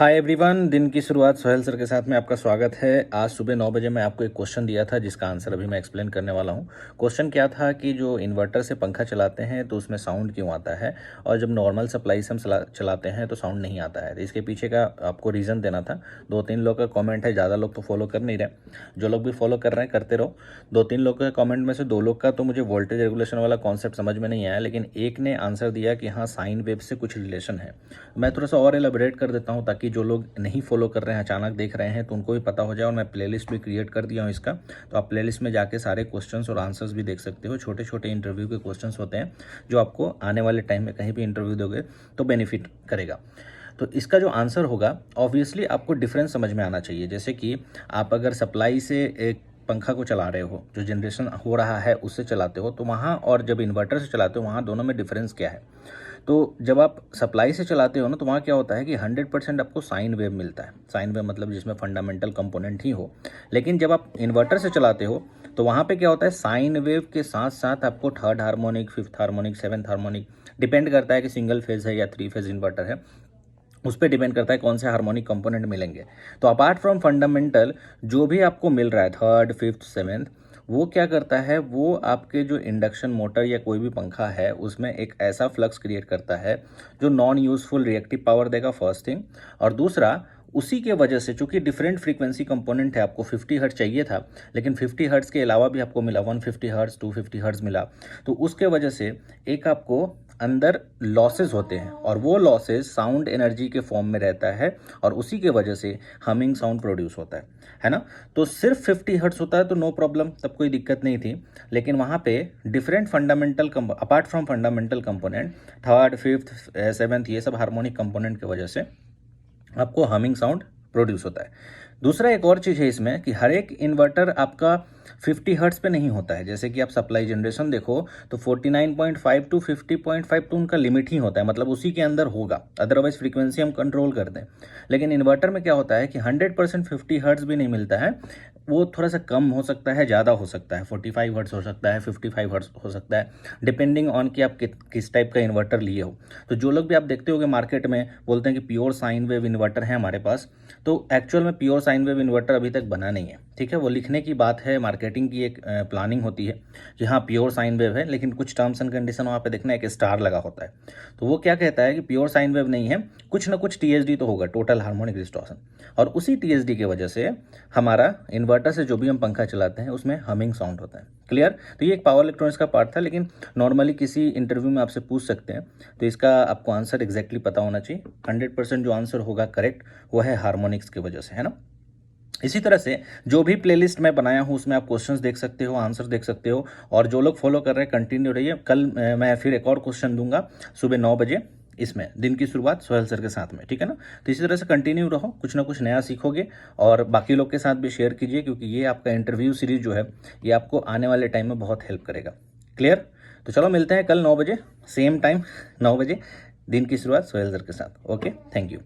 Hi everyone, दिन की शुरुआत सोहेल सर के साथ में आपका स्वागत है। आज सुबह 9 बजे मैं आपको एक क्वेश्चन दिया था जिसका आंसर अभी मैं एक्सप्लेन करने वाला हूँ। क्वेश्चन क्या था कि जो इन्वर्टर से पंखा चलाते हैं तो उसमें साउंड क्यों आता है और जब नॉर्मल सप्लाई से हम चलाते हैं तो साउंड नहीं आता है। तो इसके पीछे का आपको रीज़न देना था। 2-3 लोग का कॉमेंट है, ज़्यादा लोग तो फॉलो कर नहीं रहे। जो लोग भी फॉलो कर रहे हैं करते रहो। 2-3 लोग के कॉमेंट में से 2 लोग का तो मुझे वोल्टेज रेगुलेशन वाला कॉन्सेप्ट समझ में नहीं आया, लेकिन एक ने आंसर दिया कि हाँ, साइन वेव से कुछ रिलेशन है। मैं थोड़ा सा और एलाबोरेट कर देता हूँ ताकि जो लोग नहीं फॉलो कर रहे हैं, अचानक देख रहे हैं, तो उनको भी पता हो जाए। और मैं प्लेलिस्ट भी क्रिएट कर दिया हूँ इसका, तो आप प्लेलिस्ट में जाके सारे क्वेश्चंस और आंसर्स भी देख सकते हो। छोटे छोटे इंटरव्यू के क्वेश्चंस होते हैं जो आपको आने वाले टाइम में कहीं भी इंटरव्यू दोगे तो बेनिफिट करेगा। तो इसका जो आंसर होगा, ऑब्वियसली आपको डिफरेंस समझ में आना चाहिए। जैसे कि आप अगर सप्लाई से एक पंखा को चला रहे हो, जो जनरेशन हो रहा है उससे चलाते हो, तो वहाँ और जब इन्वर्टर से चलाते हो वहाँ दोनों में डिफरेंस क्या है। तो जब आप सप्लाई से चलाते हो ना, तो वहाँ क्या होता है कि 100% आपको साइन वेव मिलता है। साइन वेव मतलब जिसमें फंडामेंटल कंपोनेंट ही हो। लेकिन जब आप इन्वर्टर से चलाते हो तो वहाँ पे क्या होता है, साइन वेव के साथ साथ आपको third harmonic, fifth harmonic, seventh harmonic, depend करता है कि सिंगल फेज है या 3 फेज इन्वर्टर है, उस पर डिपेंड करता है कौन से हार्मोनिक कंपोनेंट मिलेंगे। तो अपार्ट फ्रॉम फंडामेंटल जो भी आपको मिल रहा है, थर्ड, फिफ्थ, सेवेंथ, वो क्या करता है, वो आपके जो इंडक्शन मोटर या कोई भी पंखा है उसमें एक ऐसा फ्लक्स क्रिएट करता है जो नॉन यूजफुल रिएक्टिव पावर देगा, फर्स्ट थिंग। और दूसरा, उसी के वजह से, चूंकि डिफरेंट फ्रीक्वेंसी कंपोनेंट है, आपको 50 हर्ट्ज चाहिए था लेकिन 50 हर्ट्ज के अलावा भी आपको मिला 150 हर्ट्ज, 250 हर्ट्ज मिला, तो उसके वजह से एक आपको अंदर लॉसेस होते हैं और वो लॉसेस साउंड एनर्जी के फॉर्म में रहता है और उसी के वजह से हमिंग साउंड प्रोड्यूस होता है ना। तो सिर्फ 50 हर्ट्ज होता है तो नो प्रॉब्लम, तब कोई दिक्कत नहीं थी। लेकिन वहाँ पे different fundamental apart from fundamental component, third, fifth, seventh, ये सब हार्मोनिक कंपोनेंट की वजह से आपको हमिंग साउंड प्रोड्यूस होता है। दूसरा एक और चीज़ है इसमें कि हर एक इन्वर्टर आपका 50 हर्ट्ज पे नहीं होता है। जैसे कि आप सप्लाई जनरेशन देखो तो 49.5 टू 50.5 तो उनका लिमिट ही होता है, मतलब उसी के अंदर होगा, अदरवाइज फ्रीक्वेंसी हम कंट्रोल कर दें। लेकिन इन्वर्टर में क्या होता है कि 100% 50 हर्ट्ज भी नहीं मिलता है, वो थोड़ा सा कम हो सकता है, ज़्यादा हो सकता है, 45 हर्ट्ज हो सकता है, 55 हर्ट्ज हो सकता है, डिपेंडिंग ऑन कि आप किस टाइप का इन्वर्टर लिए हो। तो जो लोग भी आप देखते होगे मार्केट में बोलते हैं कि प्योर साइन वेव इन्वर्टर है हमारे पास, तो एक्चुअल में प्योर साइन वेव इन्वर्टर अभी तक बना नहीं है। ठीक है, वो लिखने की बात है, मार्केटिंग की एक प्लानिंग होती है कि हाँ प्योर साइन वेव है, लेकिन कुछ टर्म्स एंड कंडीशन वहाँ पे देखना, एक स्टार लगा होता है। तो वो क्या कहता है कि प्योर साइन वेव नहीं है, कुछ ना कुछ टीएसडी तो होगा, टोटल हार्मोनिक डिस्टॉर्शन, और उसी टीएसडी की वजह से हमारा इन्वर्टर से जो भी हम पंखा चलाते हैं उसमें हमिंग साउंड होता है। क्लियर। तो ये एक पावर इलेक्ट्रॉनिक्स का पार्ट था, लेकिन नॉर्मली किसी इंटरव्यू में आपसे पूछ सकते हैं, तो इसका आपको आंसर एग्जैक्टली पता होना चाहिए। 100% जो आंसर होगा करेक्ट वो है हार्मोनिक्स की वजह से, है ना। इसी तरह से जो भी प्लेलिस्ट मैं बनाया हूँ उसमें आप क्वेश्चंस देख सकते हो, आंसर देख सकते हो, और जो लोग फॉलो कर रहे हैं कंटिन्यू रहिए। कल मैं फिर एक और क्वेश्चन दूंगा सुबह 9 बजे, इसमें दिन की शुरुआत सोहेल सर के साथ में, ठीक है ना। तो इसी तरह से कंटिन्यू रहो, कुछ ना कुछ नया सीखोगे और बाकी लोग के साथ भी शेयर कीजिए, क्योंकि ये आपका इंटरव्यू सीरीज जो है ये आपको आने वाले टाइम में बहुत हेल्प करेगा। क्लियर। तो चलो मिलते हैं कल 9 बजे सेम टाइम, 9 बजे दिन की शुरुआत सोहेल सर के साथ। Okay, thank you.